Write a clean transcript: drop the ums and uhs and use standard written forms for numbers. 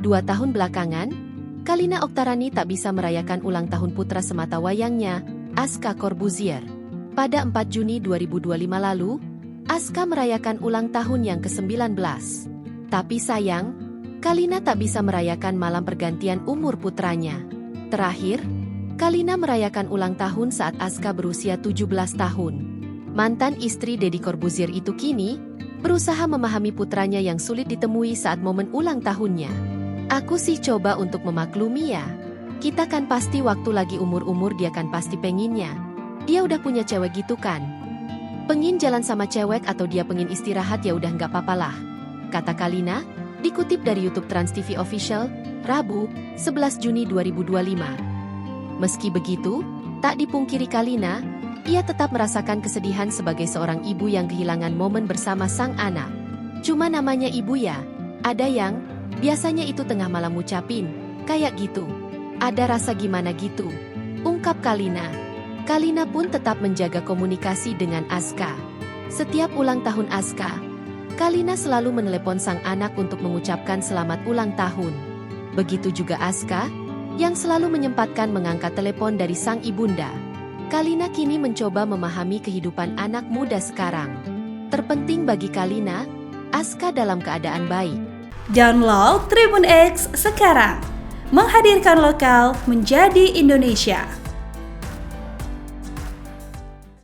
2 tahun belakangan, Kalina Oktarani tak bisa merayakan ulang tahun putra semata wayangnya, Aska Corbuzier. Pada 4 Juni 2025 lalu, Aska merayakan ulang tahun yang ke-19. Tapi sayang, Kalina tak bisa merayakan malam pergantian umur putranya. Terakhir, Kalina merayakan ulang tahun saat Aska berusia 17 tahun. Mantan istri Deddy Corbuzier itu kini berusaha memahami putranya yang sulit ditemui saat momen ulang tahunnya. Aku sih coba untuk memaklumi ya. Kita kan pasti waktu lagi umur-umur dia kan pasti penginnya. Dia udah punya cewek gitu kan. Pengin jalan sama cewek atau dia pengin istirahat ya udah nggak papalah, kata Kalina, dikutip dari YouTube Trans TV Official, Rabu, 11 Juni 2025. Meski begitu, tak dipungkiri Kalina, ia tetap merasakan kesedihan sebagai seorang ibu yang kehilangan momen bersama sang anak. Cuma namanya ibu ya, ada yang biasanya itu tengah malam ngucapin, kayak gitu. Ada rasa gimana gitu, ungkap Kalina. Kalina pun tetap menjaga komunikasi dengan Aska. Setiap ulang tahun Aska, Kalina selalu menelepon sang anak untuk mengucapkan selamat ulang tahun. Begitu juga Aska, yang selalu menyempatkan mengangkat telepon dari sang ibunda. Kalina kini mencoba memahami kehidupan anak muda sekarang. Terpenting bagi Kalina, Aska dalam keadaan baik. Download Tribun X sekarang, menghadirkan lokal menjadi Indonesia.